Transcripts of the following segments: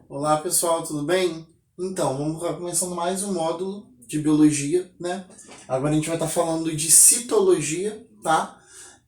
Olá pessoal, tudo bem? Então, vamos começando mais um módulo de biologia, né? Agora a gente vai estar falando de citologia, tá?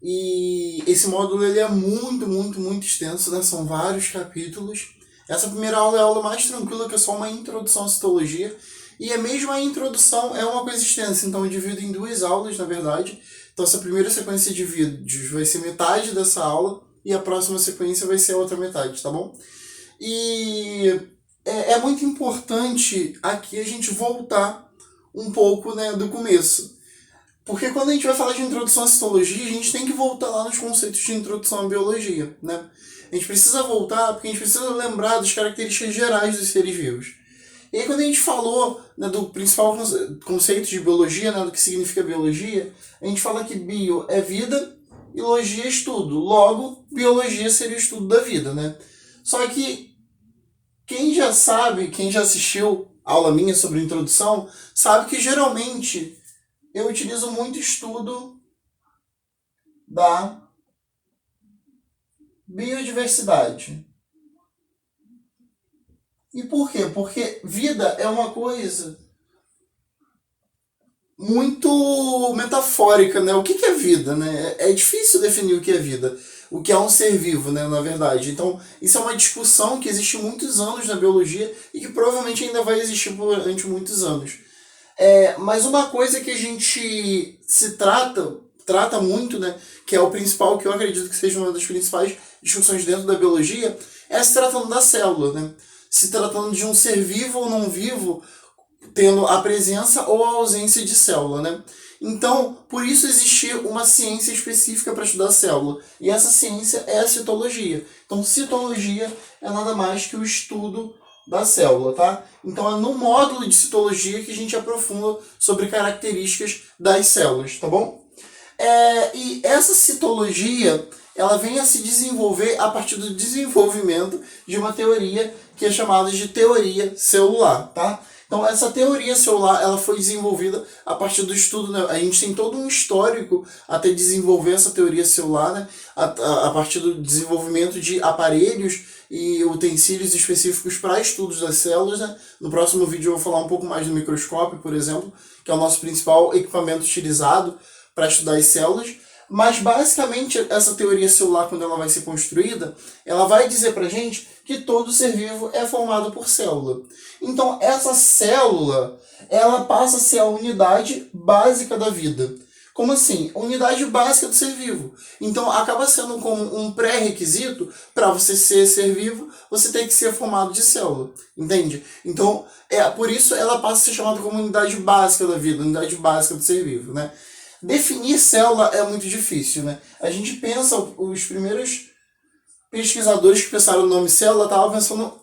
E esse módulo ele é muito extenso, né? São vários capítulos. Essa primeira aula é a aula mais tranquila, que é só uma introdução à citologia. E a mesma introdução é uma coisa extensa, então eu divido em duas aulas, na verdade. Então essa primeira sequência de vídeos vai ser metade dessa aula e a próxima sequência vai ser a outra metade, tá bom? E é muito importante aqui a gente voltar um pouco, né, do começo. Porque quando a gente vai falar de introdução à citologia, a gente tem que voltar lá nos conceitos de introdução à biologia, né? A gente precisa voltar porque a gente precisa lembrar das características gerais dos seres vivos. E aí quando a gente falou, né, do principal conceito de biologia, né, do que significa biologia, a gente fala que bio é vida e logia é estudo. Logo, biologia seria o estudo da vida, né? Só que quem já sabe, quem já assistiu aula minha sobre introdução, sabe que geralmente eu utilizo muito estudo da biodiversidade. E por quê? Porque vida é uma coisa muito metafórica, né? O que é vida, né? É difícil definir o que é vida, o que é um ser vivo, né? Na verdade. Então, isso é uma discussão que existe muitos anos na biologia e que provavelmente ainda vai existir durante muitos anos. Mas uma coisa que a gente trata muito, né? Que é o principal, que eu acredito que seja uma das principais discussões dentro da biologia, é se tratando da célula, né? Se tratando de um ser vivo ou não vivo, tendo a presença ou a ausência de célula, né? Então, por isso existir uma ciência específica para estudar a célula. E essa ciência é a citologia. Então, citologia é nada mais que o estudo da célula, tá? Então, é no módulo de citologia que a gente aprofunda sobre características das células, tá bom? E essa citologia, ela vem a se desenvolver a partir do desenvolvimento de uma teoria que é chamada de teoria celular, tá? Então, essa teoria celular, ela foi desenvolvida a partir do estudo, né? A gente tem todo um histórico até desenvolver essa teoria celular, né? A partir do desenvolvimento de aparelhos e utensílios específicos para estudos das células, né? No próximo vídeo eu vou falar um pouco mais do microscópio, por exemplo, que é o nosso principal equipamento utilizado para estudar as células. Mas basicamente essa teoria celular, quando ela vai ser construída, ela vai dizer pra gente que todo ser vivo é formado por célula. Então essa célula, ela passa a ser a unidade básica da vida. Como assim? A unidade básica do ser vivo. Então acaba sendo como um pré-requisito para você ser vivo, você tem que ser formado de célula. Entende? Então, por isso ela passa a ser chamada como unidade básica da vida, unidade básica do ser vivo, né? Definir célula é muito difícil, né? A gente pensa, os primeiros pesquisadores que pensaram no nome célula estavam pensando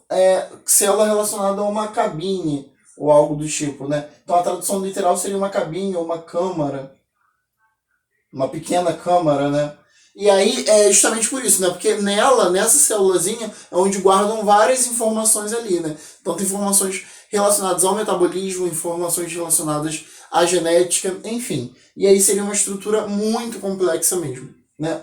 célula relacionada a uma cabine ou algo do tipo, né? Então a tradução literal seria uma cabine ou uma câmara, uma pequena câmara, né? E aí é justamente por isso, né? Porque nessa célulazinha, é onde guardam várias informações ali, né? Então tem informações relacionadas ao metabolismo, informações relacionadas à genética, enfim. E aí seria uma estrutura muito complexa mesmo, né?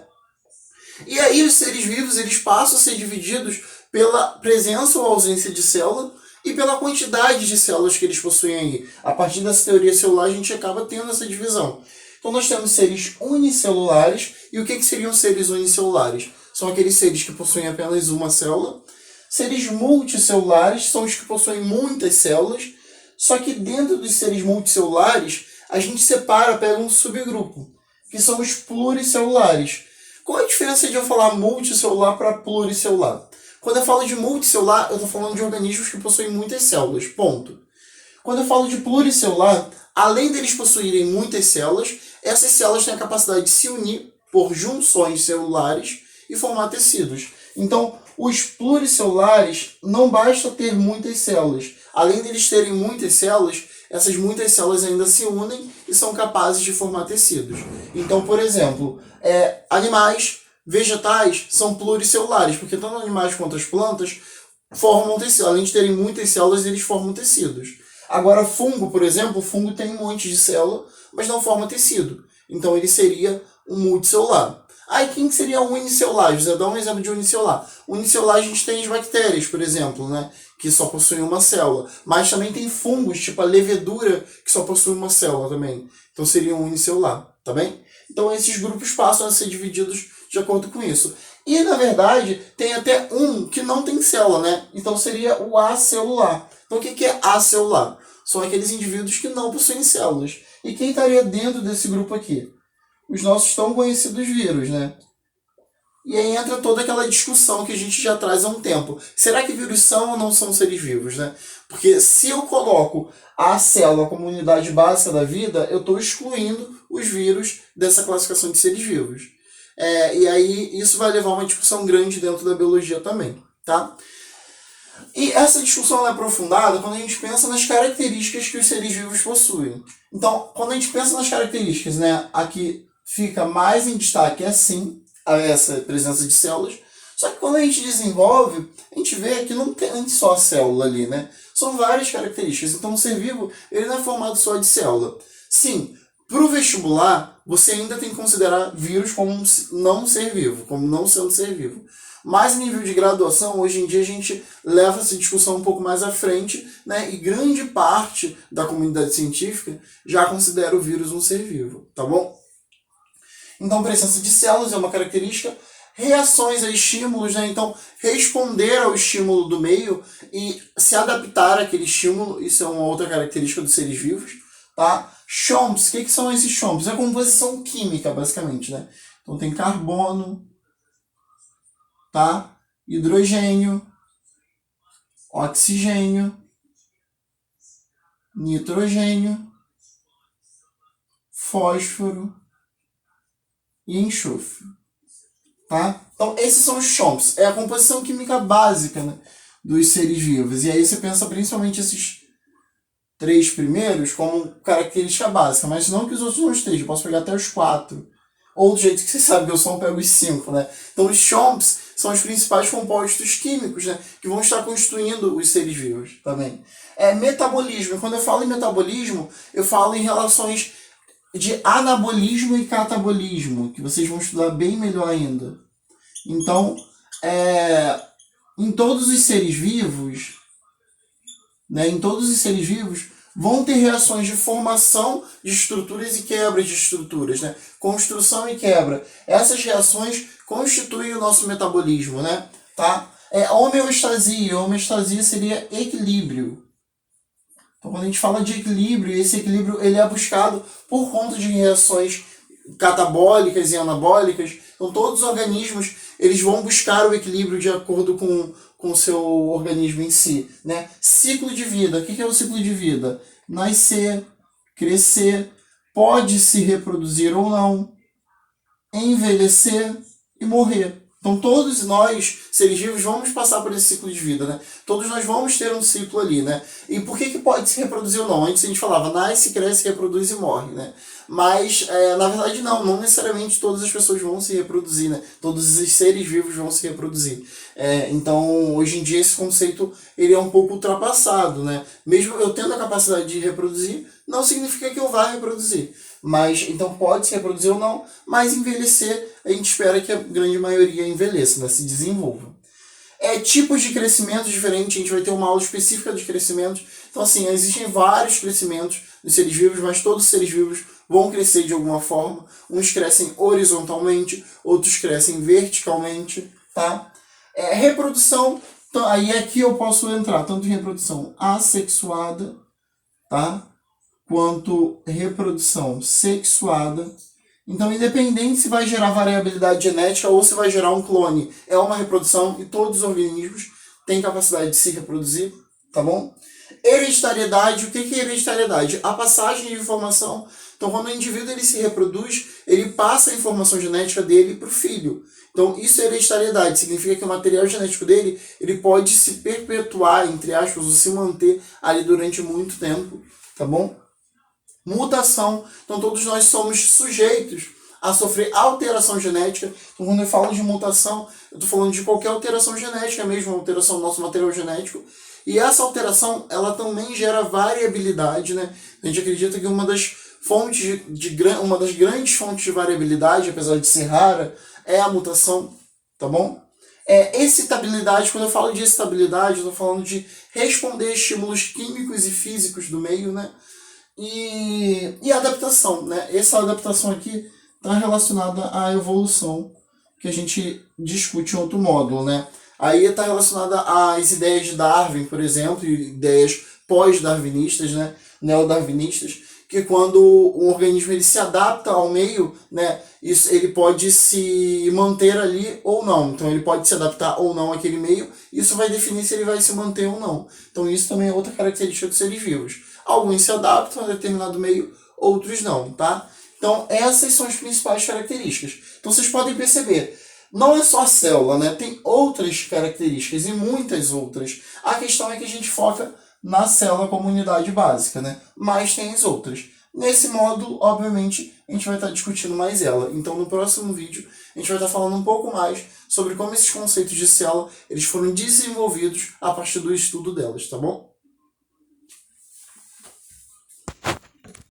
E aí os seres vivos, eles passam a ser divididos pela presença ou ausência de célula e pela quantidade de células que eles possuem aí. A partir dessa teoria celular, a gente acaba tendo essa divisão. Então nós temos seres unicelulares. E o que seriam seres unicelulares? São aqueles seres que possuem apenas uma célula. Seres multicelulares são os que possuem muitas células. Só que dentro dos seres multicelulares, a gente pega um subgrupo, que são os pluricelulares. Qual a diferença de eu falar multicelular para pluricelular? Quando eu falo de multicelular, eu estou falando de organismos que possuem muitas células, ponto. Quando eu falo de pluricelular, além deles possuírem muitas células, essas células têm a capacidade de se unir por junções celulares e formar tecidos. Então, os pluricelulares não basta ter muitas células. Além deles terem muitas células, essas muitas células ainda se unem e são capazes de formar tecidos. Então, por exemplo, animais, vegetais são pluricelulares, porque tanto animais quanto as plantas formam tecido. Além de terem muitas células, eles formam tecidos. Agora, fungo, por exemplo, o fungo tem um monte de célula, mas não forma tecido. Então, ele seria um multicelular. Aí quem seria o unicelular? José, dá um exemplo de unicelular. Unicelular a gente tem as bactérias, por exemplo, né? Que só possuem uma célula. Mas também tem fungos, tipo a levedura, que só possui uma célula também. Então seria um unicelular, tá bem? Então esses grupos passam a ser divididos de acordo com isso. E na verdade tem até um que não tem célula, né? Então seria o acelular. Então o que é acelular? São aqueles indivíduos que não possuem células. E quem estaria dentro desse grupo aqui? Os nossos tão conhecidos vírus, né? E aí entra toda aquela discussão que a gente já traz há um tempo. Será que vírus são ou não são seres vivos, né? Porque se eu coloco a célula como unidade básica da vida, eu estou excluindo os vírus dessa classificação de seres vivos. E aí isso vai levar a uma discussão grande dentro da biologia também, tá? E essa discussão é aprofundada quando a gente pensa nas características que os seres vivos possuem. Então, quando a gente pensa nas características, né, aqui fica mais em destaque assim, essa presença de células. Só que quando a gente desenvolve, a gente vê que não tem só a célula ali, né? São várias características. Então, o ser vivo ele não é formado só de célula. Sim, para o vestibular, você ainda tem que considerar vírus como não ser vivo, como não sendo ser vivo. Mas em nível de graduação, hoje em dia a gente leva essa discussão um pouco mais à frente, né? E grande parte da comunidade científica já considera o vírus um ser vivo, tá bom? Então, presença de células é uma característica. Reações a estímulos, né? Então, responder ao estímulo do meio e se adaptar àquele estímulo, isso é uma outra característica dos seres vivos, tá? CHOMPs, o que são esses CHOMPs? É a composição química, basicamente, né? Então, tem carbono, tá? Hidrogênio, oxigênio, nitrogênio, fósforo e enxofre. Tá? Então, esses são os CHOMPs. É a composição química básica, né, dos seres vivos. E aí você pensa principalmente esses três primeiros como característica básica, mas não que os outros não estejam. Eu posso pegar até os 4. Ou do jeito que você sabe que eu só pego os 5. Né? Então, os CHOMPs são os principais compostos químicos, né, que vão estar constituindo os seres vivos também. Metabolismo. Quando eu falo em metabolismo, eu falo em relações de anabolismo e catabolismo, que vocês vão estudar bem melhor ainda. Então, em todos os seres vivos, né, vão ter reações de formação de estruturas e quebra de estruturas, né? Construção e quebra. Essas reações constituem o nosso metabolismo, né? Tá? Homeostasia. Homeostasia seria equilíbrio. Então, quando a gente fala de equilíbrio, esse equilíbrio ele é buscado por conta de reações catabólicas e anabólicas. Então, todos os organismos eles vão buscar o equilíbrio de acordo com o seu organismo em si. Né? Ciclo de vida. O que é o ciclo de vida? Nascer, crescer, pode se reproduzir ou não, envelhecer e morrer. Então, todos nós, seres vivos, vamos passar por esse ciclo de vida, né? Todos nós vamos ter um ciclo ali, né? E por que pode se reproduzir ou não? Antes a gente falava, nasce, cresce, reproduz e morre, né? Mas, na verdade, não necessariamente todas as pessoas vão se reproduzir, né? Todos os seres vivos vão se reproduzir. Então, hoje em dia, esse conceito ele é um pouco ultrapassado, né? Mesmo eu tendo a capacidade de reproduzir, não significa que eu vá reproduzir. Mas, então pode se reproduzir ou não, mas envelhecer, a gente espera que a grande maioria envelheça, né? Se desenvolva. Tipos de crescimento diferentes, a gente vai ter uma aula específica de crescimentos. Então, assim, existem vários crescimentos dos seres vivos, mas todos os seres vivos vão crescer de alguma forma. Uns crescem horizontalmente, outros crescem verticalmente, tá? Reprodução, então, aí aqui eu posso entrar tanto em reprodução assexuada, tá? Quanto reprodução sexuada. Então, independente se vai gerar variabilidade genética ou se vai gerar um clone, é uma reprodução e todos os organismos têm capacidade de se reproduzir, tá bom? Hereditariedade, o que é hereditariedade? A passagem de informação. Então, quando o indivíduo ele se reproduz, ele passa a informação genética dele para o filho. Então, isso é hereditariedade, significa que o material genético dele ele pode se perpetuar, entre aspas, ou se manter ali durante muito tempo, tá bom? Mutação. Então, todos nós somos sujeitos a sofrer alteração genética. Então, quando eu falo de mutação, eu estou falando de qualquer alteração genética mesmo, alteração do nosso material genético. E essa alteração, ela também gera variabilidade, né? A gente acredita que uma das grandes fontes de variabilidade, apesar de ser rara, é a mutação, tá bom? Excitabilidade, quando eu falo de excitabilidade, eu estou falando de responder a estímulos químicos e físicos do meio, né? E adaptação, né? Essa adaptação aqui está relacionada à evolução, que a gente discute em outro módulo, né? Aí está relacionada às ideias de Darwin, por exemplo, e ideias pós-darwinistas, né? Neodarwinistas, que quando um organismo ele se adapta ao meio, né? Isso, ele pode se manter ali ou não. Então ele pode se adaptar ou não àquele meio. Isso vai definir se ele vai se manter ou não. Então isso também é outra característica dos seres vivos. Alguns se adaptam a determinado meio, outros não, tá? Então essas são as principais características. Então vocês podem perceber, não é só a célula, né? Tem outras características e muitas outras. A questão é que a gente foca na célula como unidade básica, né? Mas tem as outras. Nesse módulo, obviamente, a gente vai estar discutindo mais ela. Então, no próximo vídeo, a gente vai estar falando um pouco mais sobre como esses conceitos de célula eles foram desenvolvidos a partir do estudo delas, tá bom?